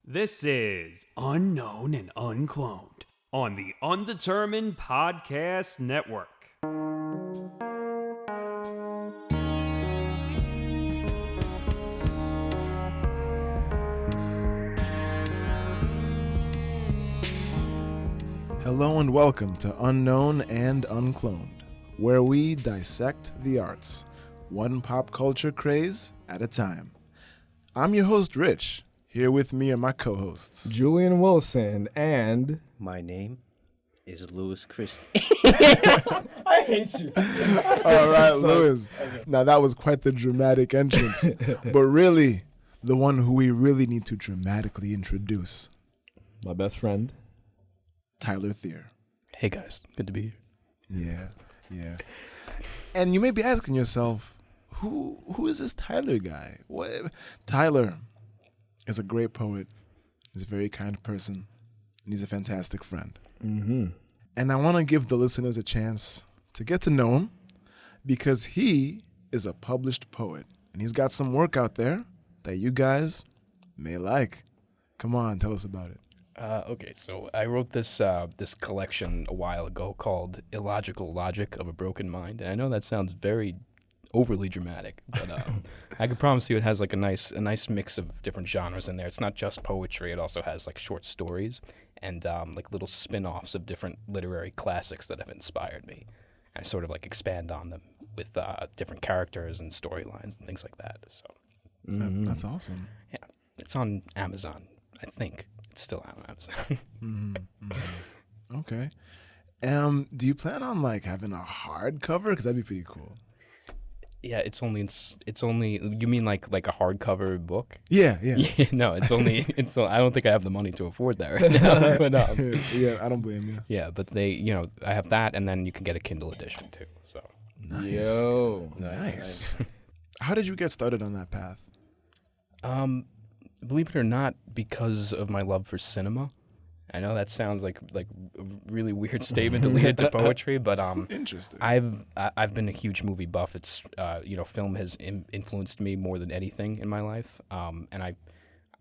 This is Unknown and Uncloned on the Undetermined Podcast Network. Hello and welcome to Unknown and Uncloned, where we dissect the arts, one pop culture craze at a time. I'm your host, Rich. Here with me are my co-hosts, Julian Wilson, and my name is Louis Christie. I hate you. All right, Louis. Now that was quite the dramatic entrance, but really, the one who we really need to dramatically introduce, My best friend, Tyler Thier. Hey guys, good to be here. Yeah. And you may be asking yourself, who is this Tyler guy? What? Tyler is a great poet. He's a very kind person, and he's a fantastic friend. Mm-hmm. And I want to give the listeners a chance to get to know him because he is a published poet, and he's got some work out there that you guys may like. Come on, tell us about it. Okay, so I wrote this collection a while ago called Illogical Logic of a Broken Mind, and I know that sounds very overly dramatic, but I can promise you it has like a nice mix of different genres in there. It's not just poetry; it also has like short stories and like little spin-offs of different literary classics that have inspired me. I sort of like expand on them with different characters and storylines and things like that. So That's awesome. yeah, it's on Amazon. I think it's still on Amazon. Okay. Do you plan on like having a hardcover? Because that'd be pretty cool. Yeah, it's only you mean like a hardcover book? Yeah. No, I don't think I have the money to afford that right now. But Yeah, I don't blame you. yeah, but I have that, and then you can get a Kindle edition too. So Nice. Yo. Nice. How did you get started on that path? believe it or not, because of my love for cinema. I know that sounds like a really weird statement to lead it to poetry, but Interesting. I've been a huge movie buff. It's film has influenced me more than anything in my life, and I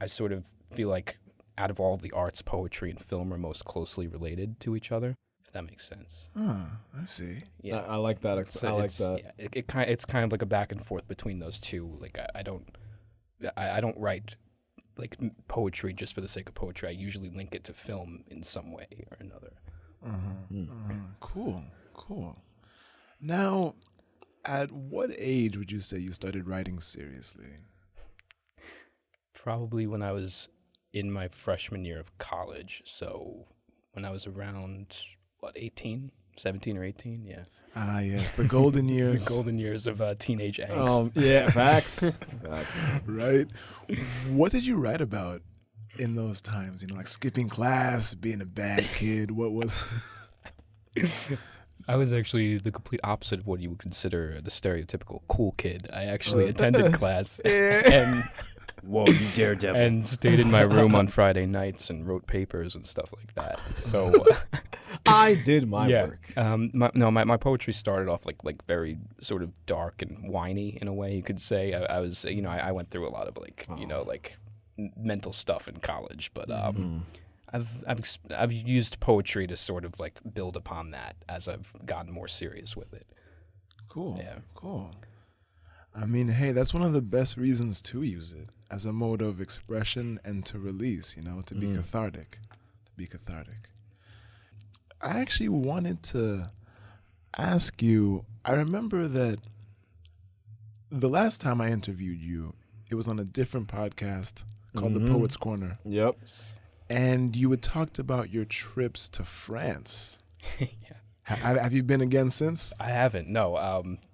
sort of feel like out of all the arts, poetry and film are most closely related to each other. If that makes sense. I see. Yeah, I like that. I like that. Yeah, it's kind of like a back and forth between those two. Like I don't write like poetry just for the sake of poetry. I usually link it to film in some way or another. Cool. Now, at what age would you say you started writing seriously? Probably when I was in my freshman year of college. So when I was around, 17 or 18? Yeah. Ah, yes, the golden years. The golden years of teenage angst. Yeah, facts. Right? What did you write about in those times? Like skipping class, being a bad kid. What was... I was actually the complete opposite of what you would consider the stereotypical cool kid. I actually attended class and... Whoa, you daredevil. And stayed in my room on Friday nights and wrote papers and stuff like that. So I did my work. My poetry started off like very sort of dark and whiny in a way you could say. I was I went through a lot of mental stuff in college, but I've used poetry to sort of like build upon that as I've gotten more serious with it. Cool. Yeah. Cool. I mean, hey, that's one of the best reasons to use it as a mode of expression and to release, to be cathartic. I actually wanted to ask you, I remember that the last time I interviewed you, it was on a different podcast called The Poet's Corner. Yep. And you had talked about your trips to France. Yeah. Have you been again since? I haven't, no.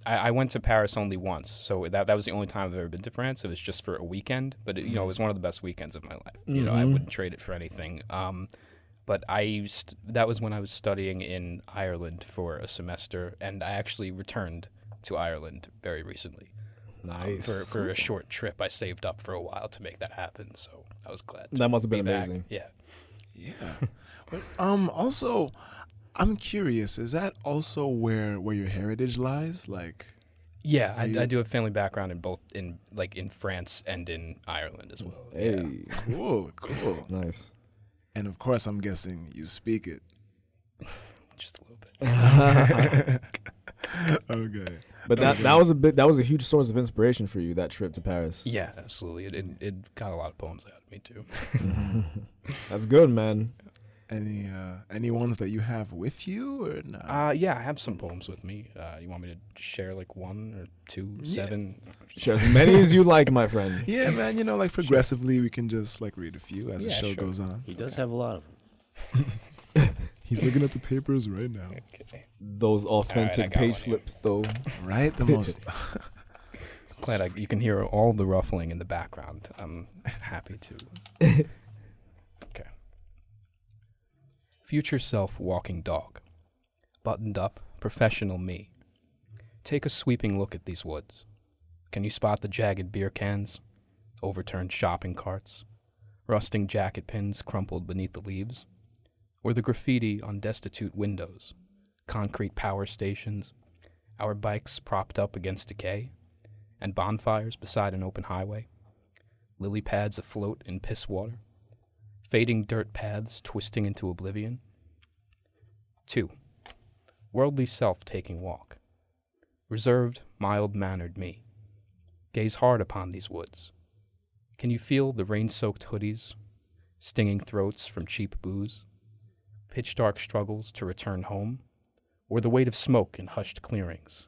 I went to Paris only once, so that was the only time I've ever been to France. It was just for a weekend, but it was one of the best weekends of my life. I wouldn't trade it for anything. But that was when I was studying in Ireland for a semester, and I actually returned to Ireland very recently. Nice. For a short trip. I saved up for a while to make that happen, so I was glad to That must have been be back. amazing. Yeah. But also, I'm curious, is that also where your heritage lies? Like, Yeah, I do have family background in both in France and in Ireland as well. Hey, Cool. nice. And of course, I'm guessing you speak it. Just a little bit. Okay. But that was a huge source of inspiration for you, that trip to Paris. Yeah, absolutely. It got a lot of poems out of me too. That's good, man. Any ones that you have with you or not? Yeah, I have some poems with me. You want me to share like 1 or 2, 7? Share as many as you like, my friend. Yeah, man. Like progressively, we can just like read a few as the show goes on. He does have a lot of them. He's looking at the papers right now. Okay. Those authentic page flips, though. Right, the most. Glad you can hear all the ruffling in the background. I'm happy to. Okay. Future self walking dog. Buttoned up, professional me. Take a sweeping look at these woods. Can you spot the jagged beer cans? Overturned shopping carts? Rusting jacket pins crumpled beneath the leaves? Or the graffiti on destitute windows? Concrete power stations? Our bikes propped up against decay? And bonfires beside an open highway? Lily pads afloat in piss water? Fading dirt paths twisting into oblivion? 2. Worldly self taking walk. Reserved, mild-mannered me. Gaze hard upon these woods. Can you feel the rain-soaked hoodies? Stinging throats from cheap booze? Pitch-dark struggles to return home? Or the weight of smoke in hushed clearings?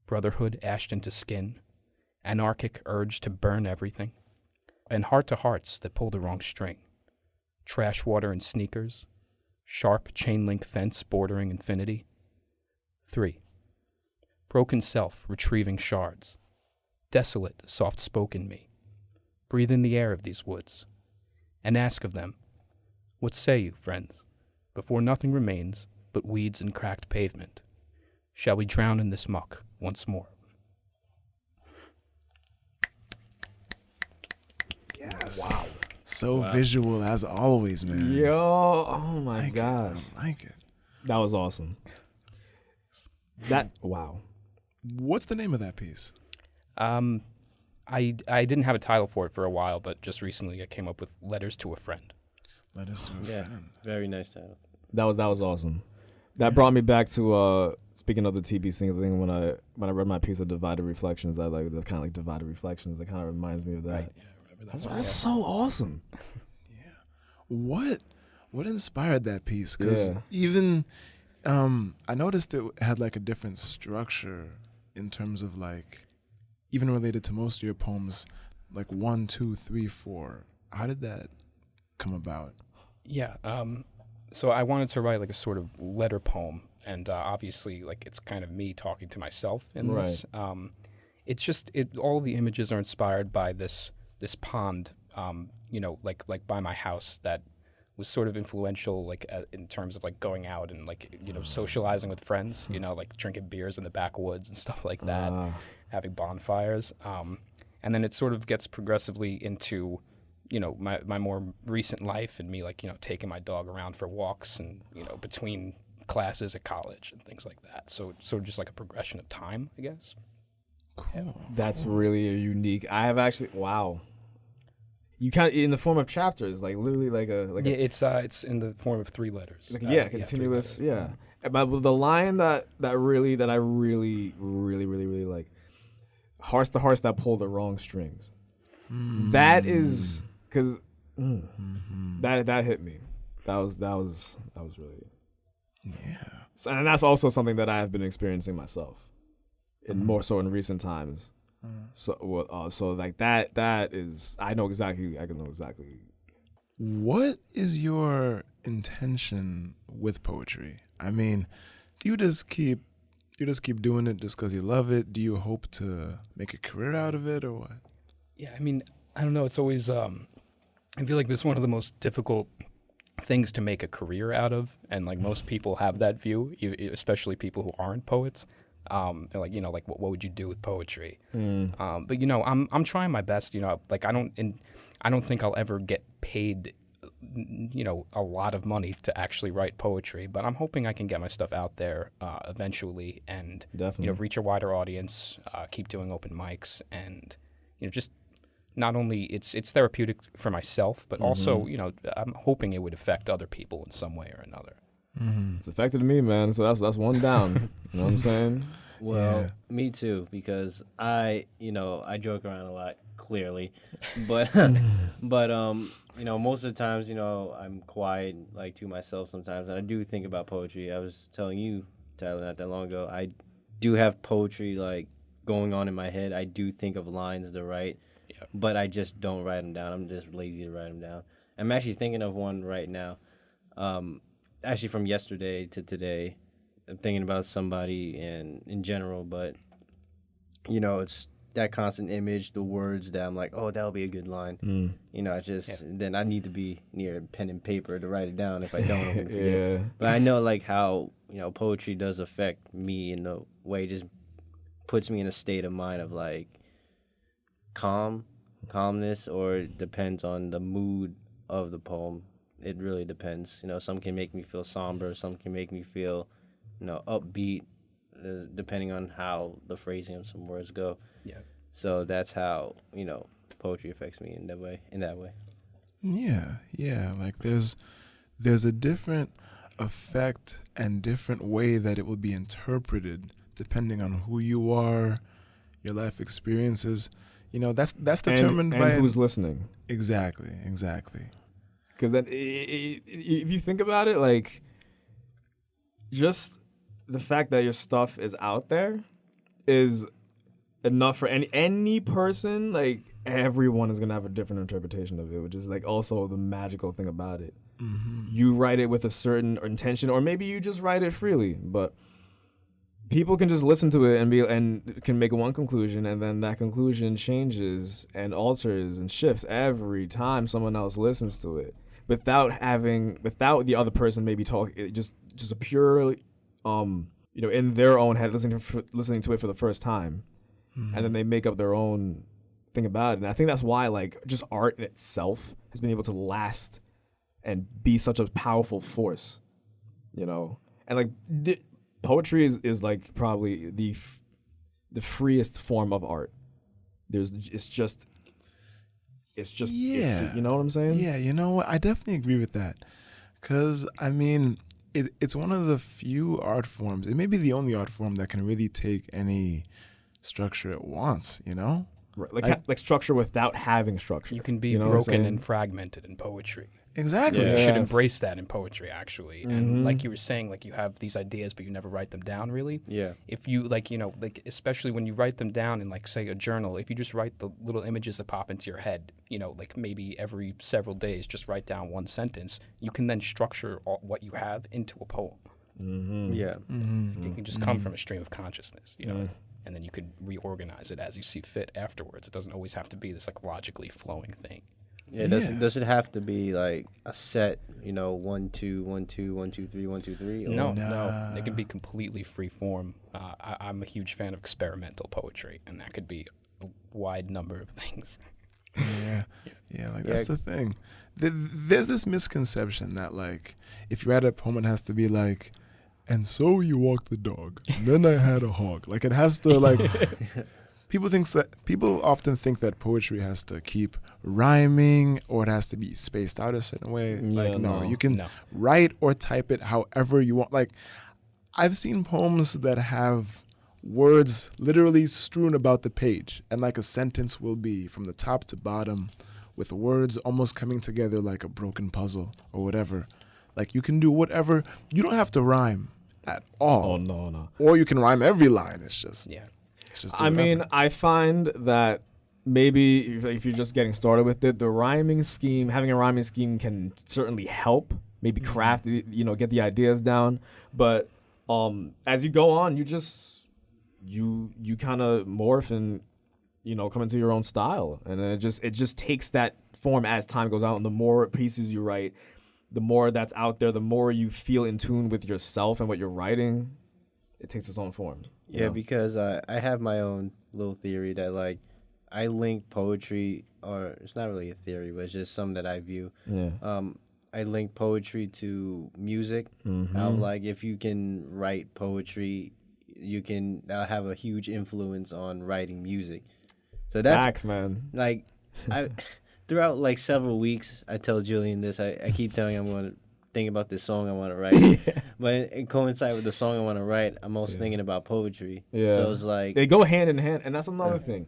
Brotherhood ashed into skin? Anarchic urge to burn everything? And heart-to-hearts that pull the wrong string? Trash water and sneakers? Sharp chain-link fence bordering infinity? 3. Broken self retrieving shards. Desolate, soft-spoken me. Breathe in the air of these woods. And ask of them, what say you, friends, before nothing remains but weeds and cracked pavement? Shall we drown in this muck once more? Yes. Wow. So visual as always, man. Yo, oh my God. I like it. That was awesome. Wow. What's the name of that piece? I didn't have a title for it for a while, but just recently I came up with Letters to a Friend. Letters to a Friend. Very nice title. That was awesome. That brought me back to speaking of the TBC thing. When I read my piece of Divided Reflections, I like the kind of like Divided Reflections. It kind of reminds me of that. Right. Yeah, I remember that. That's so awesome. Yeah. What inspired that piece? Because even I noticed it had like a different structure in terms of like, even related to most of your poems, like 1, 2, 3, 4. How did that come about? Yeah. So I wanted to write like a sort of letter poem, and obviously like it's kind of me talking to myself in this. It's just all the images are inspired by this pond, like by my house that was sort of influential, like in terms of like going out and like socializing with friends, like drinking beers in the backwoods and stuff like that, having bonfires, and then it sort of gets progressively into my more recent life and me like taking my dog around for walks and between classes at college and things like that. So it's sort of just like a progression of time, I guess. Cool. That's really a unique. I have actually You kind of in the form of chapters, like literally like a it's in the form of 3 letters. Continuous. Yeah. But the line that I really like, hearts to hearts that pull the wrong strings. That is because that hit me. That was really and that's also something that I have been experiencing myself, and more so in recent times. So like that is I can know exactly. What is your intention with poetry? I mean, do you just keep doing it just because you love it? Do you hope to make a career out of it, or what? Yeah, I mean, I don't know. It's always I feel like this is one of the most difficult things to make a career out of, and like most people have that view, especially people who aren't poets. They're like, what would you do with poetry? But I'm trying my best. Like I don't think I'll ever get paid, a lot of money to actually write poetry, but I'm hoping I can get my stuff out there eventually and Definitely. reach a wider audience, keep doing open mics, and just not only it's therapeutic for myself, but also I'm hoping it would affect other people in some way or another. It's affected me, man. So that's one down. You know what I'm saying? Well, me too, because I joke around a lot, clearly, but most of the times, I'm quiet, like, to myself sometimes, and I do think about poetry. I was telling you, Tyler, not that long ago, I do have poetry, like, going on in my head. I do think of lines to write, but I just don't write them down. I'm just lazy to write them down. I'm actually thinking of one right now, actually from yesterday to today. I'm thinking about somebody and in general, but it's that constant image, the words that I'm like, oh, that'll be a good line. Then I need to be near pen and paper to write it down. If I don't, I'm gonna forget. But I know, like, how poetry does affect me in a way, it just puts me in a state of mind of, like, calmness, or it depends on the mood of the poem. It really depends. Some can make me feel somber, some can make me feel upbeat, depending on how the phrasing of some words go. Yeah. So that's how, poetry affects me in that way. Yeah. Like there's a different effect and different way that it will be interpreted depending on who you are, your life experiences. That's determined by who's listening. Exactly. Because then, if you think about it, like, just the fact that your stuff is out there is enough for any person. Like, everyone is gonna have a different interpretation of it, which is, like, also the magical thing about it. You write it with a certain intention, or maybe you just write it freely, but people can just listen to it and can make one conclusion, and then that conclusion changes and alters and shifts every time someone else listens to it, without the other person maybe just a pure in their own head listening to it for the first time, and then they make up their own thing about it. And I think that's why, like, just art in itself has been able to last and be such a powerful force, and, like, poetry is like probably the freest form of art. It's just you know what I'm saying? Yeah, you know what? I definitely agree with that. Because, I mean, it's one of the few art forms, it may be the only art form that can really take any structure it wants, Right. Like structure without having structure. You can be broken and fragmented in poetry. Exactly. You should embrace that in poetry, actually. And like you were saying, like, you have these ideas, but you never write them down, really. Yeah. If you, like, especially when you write them down in, like, say, a journal, if you just write the little images that pop into your head, like, maybe every several days, just write down one sentence, you can then structure what you have into a poem. Yeah. It can just come from a stream of consciousness, and then you could reorganize it as you see fit afterwards. It doesn't always have to be this, like, logically flowing thing. Yeah, does it have to be like a set, 1 2 1 2 1 2 3 1 2 3? No. It can be completely free form. I'm a huge fan of experimental poetry, and that could be a wide number of things. That's the thing. There's this misconception that, like, if you write a poem, it has to be like, and so you walked the dog, and then I had a hog. Like, it has to, like, people often think that poetry has to keep rhyming, or it has to be spaced out a certain way. You can write or type it however you want. Like, I've seen poems that have words literally strewn about the page, and, like, a sentence will be from the top to bottom with words almost coming together like a broken puzzle or whatever. Like, you can do whatever. You don't have to rhyme at all. Oh, no. Or you can rhyme every line. It's just I mean, I find that maybe if you're just getting started with it, having a rhyming scheme can certainly help, maybe craft, get the ideas down. But as you go on, you kind of morph and, come into your own style. And then it just takes that form as time goes out. And the more pieces you write, the more that's out there, the more you feel in tune with yourself and what you're writing, it takes its own form. Yeah, because I have my own little theory that, like, I link poetry, or it's not really a theory, but it's just something that I view. Yeah. I link poetry to music. I'm like, if you can write poetry, that'll have a huge influence on writing music. So that's facts, man. like, I throughout like several weeks, I tell Julian this. I keep telling him I'm going to think about this song I want to write, but it coincide with the song I want to write. I'm also thinking about poetry. Yeah. So it's like They go hand in hand, and that's another thing.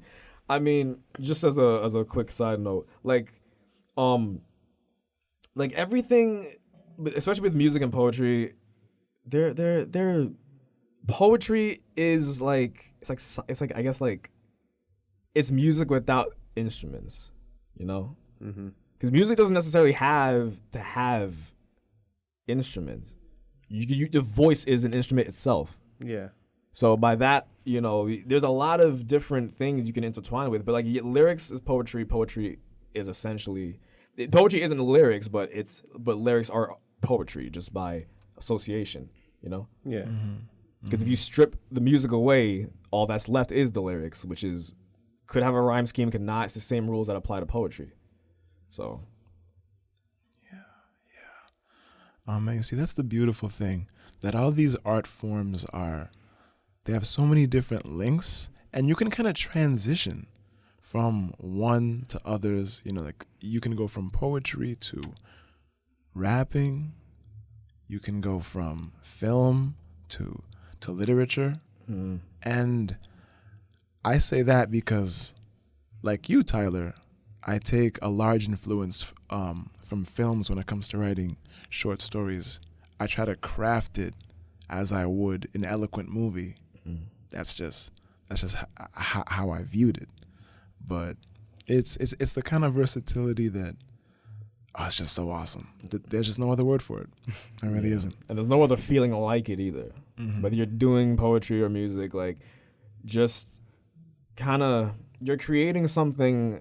I mean, just as a quick side note, like everything, especially with music and poetry, they're poetry is like it's like I guess like it's music without instruments, you know? Because music doesn't necessarily have to have instruments. The voice is an instrument itself. yeah. So by that, you know, there's a lot of different things you can intertwine with. But like lyrics is poetry. Poetry is essentially poetry isn't lyrics, but lyrics are poetry just by association. You know? Yeah. Because if you strip the music away, all that's left is the lyrics, which is could have a rhyme scheme, could not. It's the same rules that apply to poetry. So. Man, you see, that's the beautiful thing, that all these art forms they have so many different links, and you can kind of transition from one to others. You know, like you can go from poetry to rapping, you can go from film to literature. And I say that because, like you, Tyler, I take a large influence from films when it comes to writing short stories. I try to craft it as I would an eloquent movie. That's just how I viewed it. But it's the kind of versatility that it's just so awesome. There's just no other word for it. There really isn't. And there's no other feeling like it either. Whether you're doing poetry or music, like just kind of you're creating something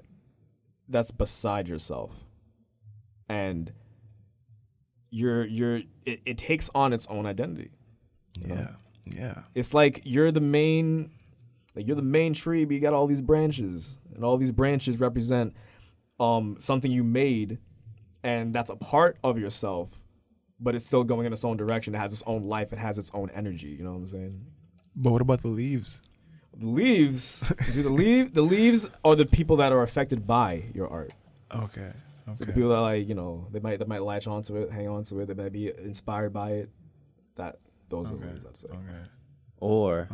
that's beside yourself, and it takes on its own identity. You know? Yeah. It's like you're the main tree, but you got all these branches, and all these branches represent something you made, and that's a part of yourself, but it's still going in its own direction. It has its own life. It has its own energy. You know what I'm saying? But what about the leaves? The leaves, the leaves are the people that are affected by your art. Okay. So the people that like, you know, they might latch onto it, hang on to it. They might be inspired by it. Those are the leaves, I'd say. Or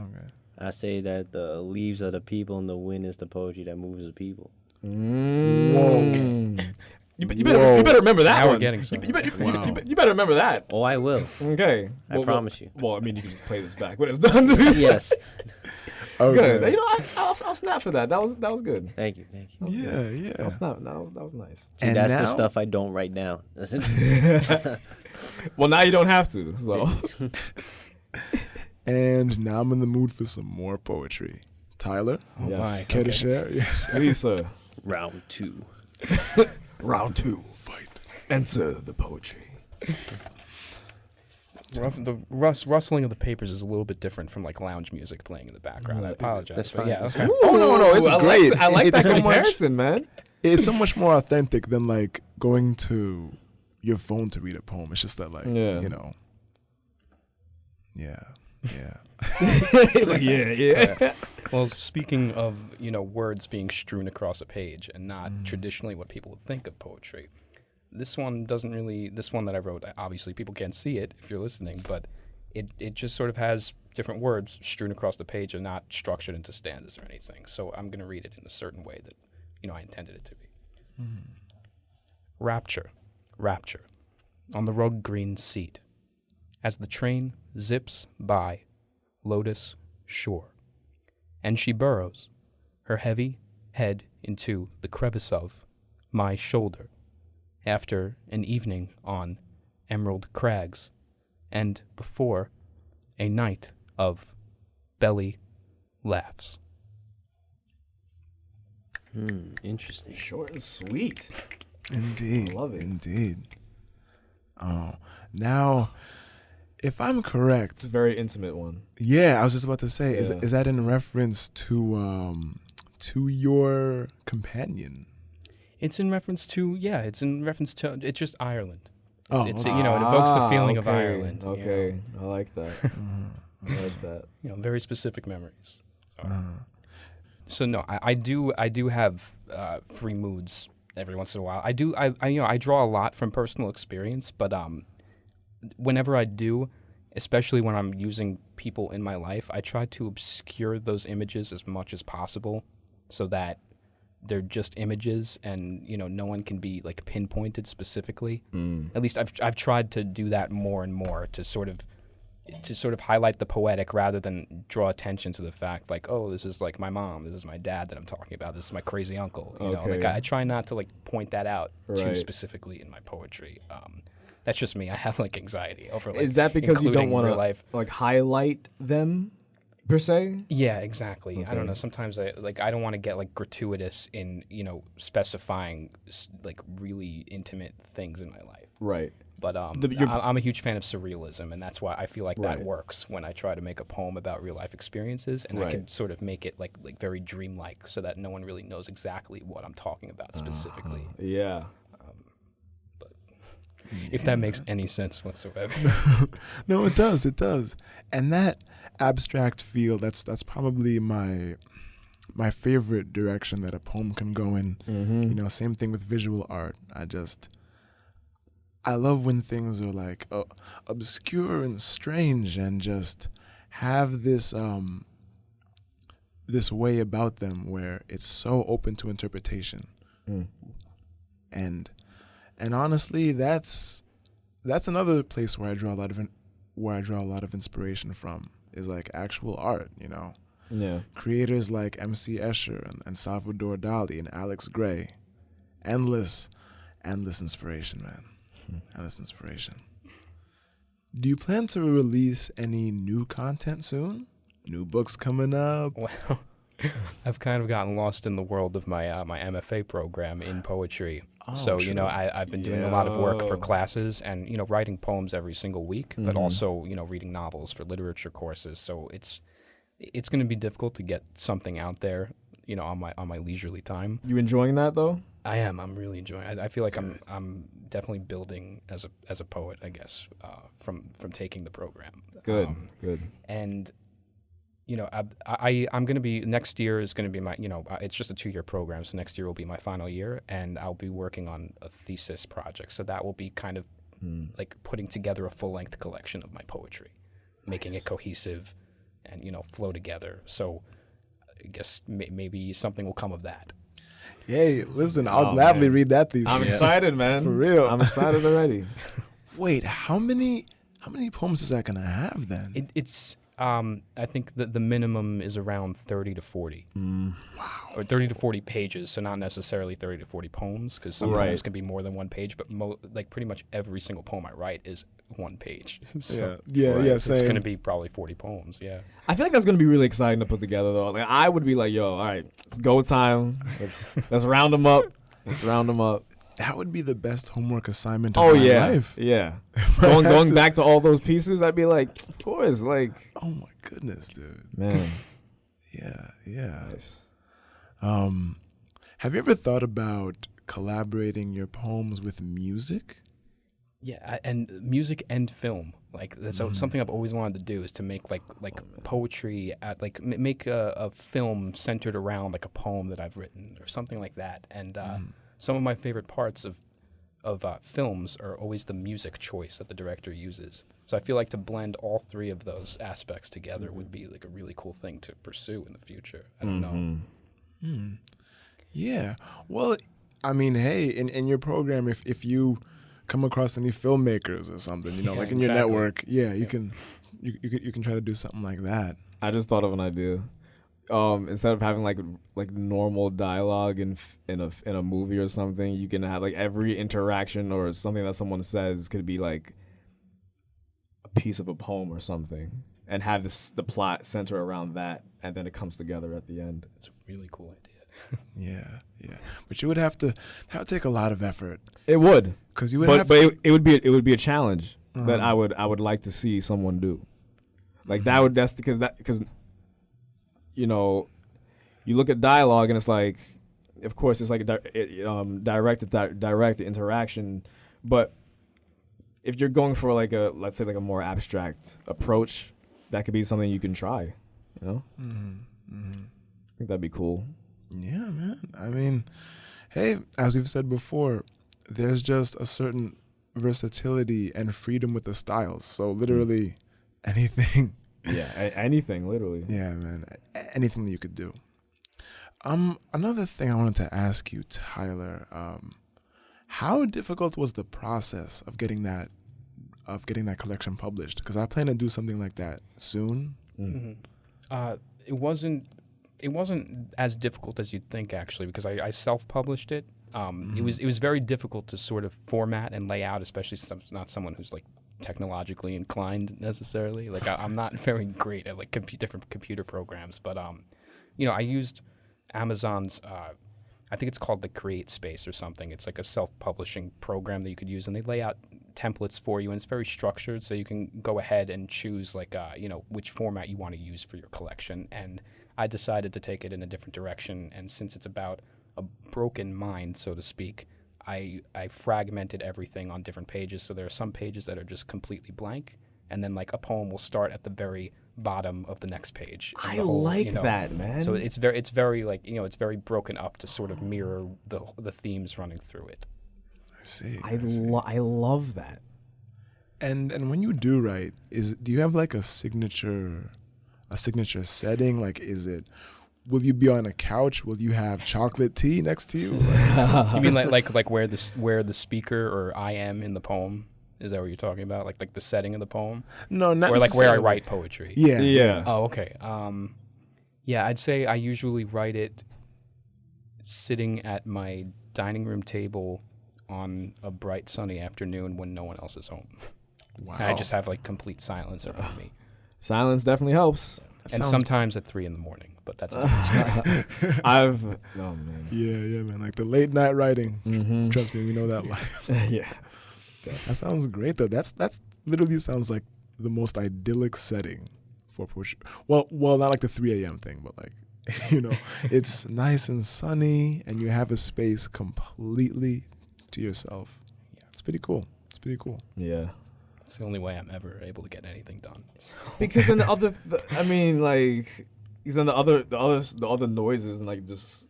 I say that the leaves are the people and the wind is the poetry that moves the people. Whoa. You better remember that Now one. we're getting somewhere. You better remember that. Oh, I will. Okay. I promise you. Well, I mean, you can just play this back when it's done. Yes. Good. You know, I'll snap for that. That was good. Thank you. Yeah. I'll snap. That was nice. See, And that's now- the stuff I don't write down. That's Well, now you don't have to. So. And now I'm in the mood for some more poetry. Tyler, Yes. care to share? Yeah. Please, sir. Round 2. Round 2. Fight. Enter the poetry. The rustling of the papers is a little bit different from like lounge music playing in the background. I apologize. That's but fine. Yeah, okay. Oh, no, it's great. I like It's that so much- comparison, man. It's so much more authentic than like going to your phone to read a poem. It's just that like, Yeah. you know. Yeah. He's like, yeah. Well, speaking of, you know, words being strewn across a page and not traditionally what people would think of poetry, this one that I wrote, obviously people can't see it if you're listening, but it just sort of has different words strewn across the page and not structured into stanzas or anything. So I'm going to read it in a certain way that, you know, I intended it to be. Rapture, on the rug green seat, as the train zips by Lotus Shore, and she burrows her heavy head into the crevice of my shoulder after an evening on Emerald Crags and before a night of belly laughs. Interesting. Short and sweet. Indeed. I love it. Indeed. Oh, now, if I'm correct, It's a very intimate one. yeah, I was just about to say, Yeah. is that in reference to your companion? It's in reference to, it's just Ireland. It's it evokes the feeling of okay, Ireland. Okay, I like that. I like that. Very specific memories. So no, I do have free moods every once in a while. I draw a lot from personal experience, but whenever I do, especially when I'm using people in my life, I try to obscure those images as much as possible so that they're just images and, no one can be like pinpointed specifically. At least I've tried to do that more and more to sort of highlight the poetic rather than draw attention to the fact like, oh, this is like my mom, this is my dad that I'm talking about, this is my crazy uncle. I try not to like point that out too specifically in my poetry. That's just me. I have like anxiety over like. Is that because you don't want to like highlight them per se? Yeah, exactly. Okay. I don't know. Sometimes I don't want to get like gratuitous in specifying like really intimate things in my life. Right. But I'm a huge fan of surrealism, and that's why I feel like that works when I try to make a poem about real life experiences, and I can sort of make it like very dreamlike, so that no one really knows exactly what I'm talking about specifically. Yeah. If that makes any sense whatsoever. No, it does. It does. And that abstract feel, that's probably my favorite direction that a poem can go in. Mm-hmm. Same thing with visual art. I love when things are like obscure and strange and just have this this way about them where it's so open to interpretation. And honestly, that's another place where I draw a lot of inspiration from, is like actual art, Yeah. Creators like MC Escher and Salvador Dali and Alex Gray. Endless inspiration, man. Endless inspiration. Do you plan to release any new content soon? New books coming up? Well, I've kind of gotten lost in the world of my my MFA program in poetry. So, true. I've been doing a lot of work for classes and, writing poems every single week, but also, reading novels for literature courses. So it's going to be difficult to get something out there, on my leisurely time. You enjoying that though? I am. I'm really enjoying it. I feel like I'm definitely building as a poet, I guess, from taking the program. Good. And I'm going to be, next year is going to be my, it's just a 2-year program. So next year will be my final year, and I'll be working on a thesis project. So that will be kind of like putting together a full-length collection of my poetry, making it cohesive and, flow together. So I guess maybe something will come of that. Hey, listen, I'll gladly read that thesis. I'm excited, man. For real. I'm excited already. Wait, how many poems is that going to have then? It's I think the minimum is around 30 to 40. Wow. Or 30 to 40 pages, so not necessarily 30 to 40 poems, because some poems can be more than one page, but pretty much every single poem I write is one page. So, same. It's going to be probably 40 poems, yeah. I feel like that's going to be really exciting to put together, though. Like, I would be like, yo, all right, it's go time. Let's round them up. That would be the best homework assignment of my life. Yeah. going back to all those pieces, I'd be like, of course, like. Oh my goodness, dude. Man. Yeah. Nice. Have you ever thought about collaborating your poems with music? Yeah, and music and film. Like that's something I've always wanted to do, is to make like poetry make a film centered around like a poem that I've written or something like that. And some of my favorite parts of films are always the music choice that the director uses. So I feel like to blend all three of those aspects together would be like a really cool thing to pursue in the future. I don't know. Yeah. Well, I mean, hey, in your program, if you come across any filmmakers or something, like in your network, you can try to do something like that. I just thought of an idea. Instead of having like normal dialogue in a movie or something, you can have like every interaction or something that someone says could be like a piece of a poem or something, and have the plot center around that, and then it comes together at the end. It's a really cool idea. Yeah. But you would have to take a lot of effort. It would, because you would it would be a challenge that I would like to see someone do. Like because you look at dialogue and it's like, of course, it's like direct interaction, but if you're going for like let's say like a more abstract approach, that could be something you can try. You know, I think that'd be cool. Yeah, man. I mean, hey, as we've said before, there's just a certain versatility and freedom with the styles. So literally anything. Yeah, anything, literally. Yeah, man. Anything that you could do. Another thing I wanted to ask you, Tyler, how difficult was the process of getting that collection published? Because I plan to do something like that soon. It wasn't as difficult as you'd think, actually, because I self-published it. It was very difficult to sort of format and lay out, especially since I'm not someone who's like technologically inclined necessarily. Like I'm not very great at like different computer programs, but I used Amazon's I think it's called the Create Space or something. It's like a self-publishing program that you could use, and they lay out templates for you, and it's very structured, so you can go ahead and choose like which format you want to use for your collection. And I decided to take it in a different direction, and since it's about a broken mind, so to speak, I fragmented everything on different pages. So there are some pages that are just completely blank, and then like a poem will start at the very bottom of the next page. I like that, man. So it's very like it's very broken up to sort of mirror the themes running through it. I see. I love that. And when you do write, do you have like a signature setting? Like, will you be on a couch? Will you have chocolate tea next to you? You mean like where the speaker or I am in the poem? Is that what you're talking about? Like the setting of the poem? No, not or like where I write poetry. Yeah. Oh, okay. Yeah, I'd say I usually write it sitting at my dining room table on a bright sunny afternoon when no one else is home. Wow. And I just have like complete silence around me. Silence definitely helps. And sometimes at 3 a.m, but that's man. Yeah, man. Like the late night writing. Mm-hmm. Trust me, we know that life. Yeah. That sounds great though. That's literally sounds like the most idyllic setting for poetry. Well, not like the 3 a.m. thing, but like, it's nice and sunny and you have a space completely to yourself. Yeah. It's pretty cool. Yeah. It's the only way I'm ever able to get anything done. Because then the other noises and like just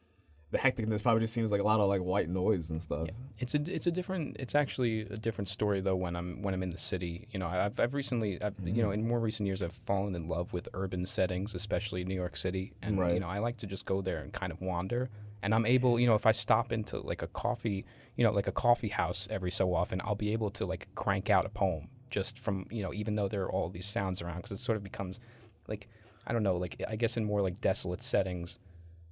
the hecticness probably just seems like a lot of like white noise and stuff. Yeah. It's actually a different story though when I'm in the city. I've recently in more recent years I've fallen in love with urban settings, especially New York City, and I like to just go there and kind of wander. And I'm able, if I stop into like a coffee house every so often, I'll be able to like crank out a poem just from, even though there are all these sounds around, because it sort of becomes like, I don't know, like I guess in more like desolate settings,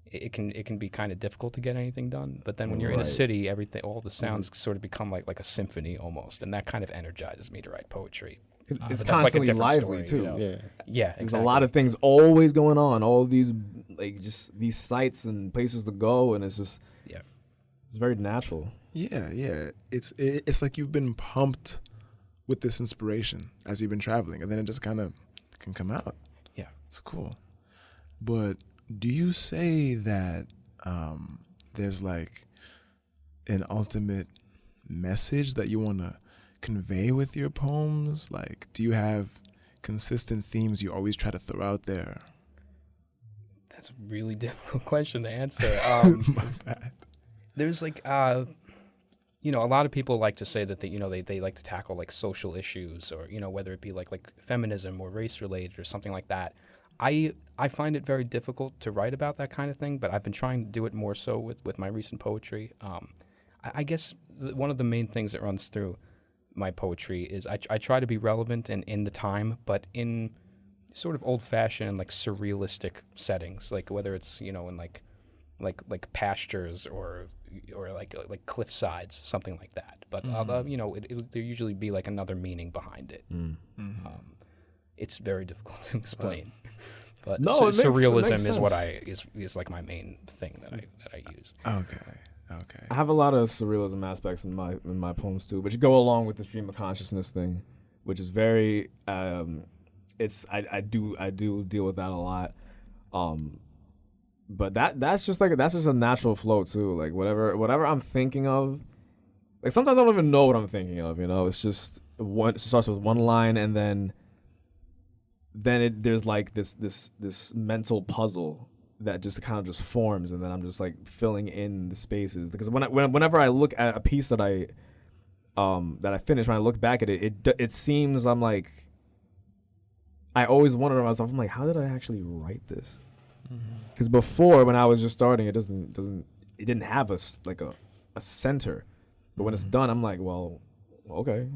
it can be kind of difficult to get anything done. But then when you're in a city, all the sounds sort of become like a symphony almost, and that kind of energizes me to write poetry. It's constantly lively too. Yeah, exactly. There's a lot of things always going on. All these like just these sites and places to go, and it's just it's very natural. Yeah. It's like you've been pumped with this inspiration as you've been traveling, and then it just kind of can come out. Yeah, it's cool. But do you say that there's like an ultimate message that you want to convey with your poems? Like, do you have consistent themes you always try to throw out there? That's a really difficult question to answer. My bad. There's like, a lot of people like to say that they like to tackle like social issues, or whether it be like feminism or race related or something like that. I find it very difficult to write about that kind of thing, but I've been trying to do it more so with my recent poetry. I guess one of the main things that runs through my poetry is I try to be relevant and in the time, but in sort of old-fashioned and like surrealistic settings, like whether it's in like pastures or like cliff sides, something like that. But there usually be like another meaning behind it. It's very difficult to explain. But surrealism is like my main thing that I use. Okay. I have a lot of surrealism aspects in my poems too, which go along with the stream of consciousness thing, which is very I do deal with that a lot. But that's just a natural flow too. Like whatever I'm thinking of, like sometimes I don't even know what I'm thinking of. It's just it starts with one line, and then there's like this mental puzzle that just kind of just forms, and then I'm just like filling in the spaces. Because whenever I look at a piece that I finish, when I look back at it seems I'm like, I always wonder to myself, I'm like, how did I actually write this? Because before, when I was just starting, it didn't have a center. But when it's done, I'm like, well, okay.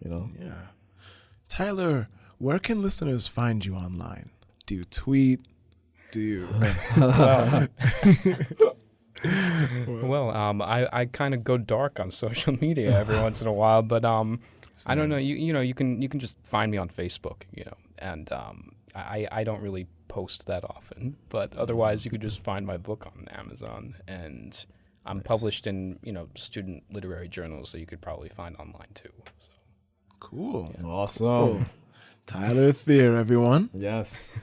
Yeah. Tyler, where can listeners find you online? Do you tweet? Do you? Well, I kind of go dark on social media every once in a while, but I don't know. You can just find me on Facebook, and I don't really post that often, but otherwise you could just find my book on Amazon, and I'm published in student literary journals, so you could probably find online too. So. Cool. Awesome. Cool. Tyler Thier, everyone. Yes.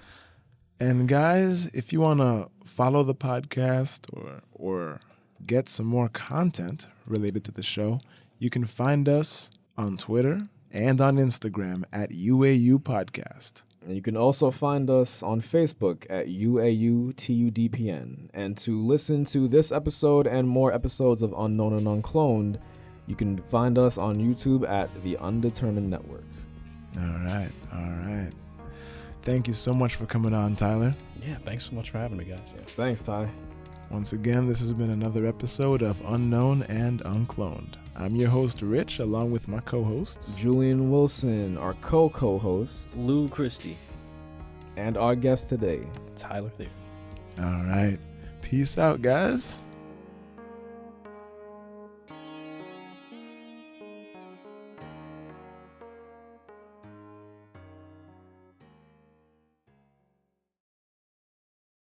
And guys, if you want to follow the podcast or get some more content related to the show, you can find us on Twitter and on Instagram at UAU Podcast. And you can also find us on Facebook at UAU TUDPN. And to listen to this episode and more episodes of Unknown and Uncloned, you can find us on YouTube at the Undetermined Network. All right. Thank you so much for coming on, Tyler. Yeah, thanks so much for having me, guys. Yes, thanks, Ty. Once again, this has been another episode of Unknown and Uncloned. I'm your host, Rich, along with my co-hosts, Julian Wilson, our co-host, Lou Christie, and our guest today, Tyler Thier. All right. Peace out, guys.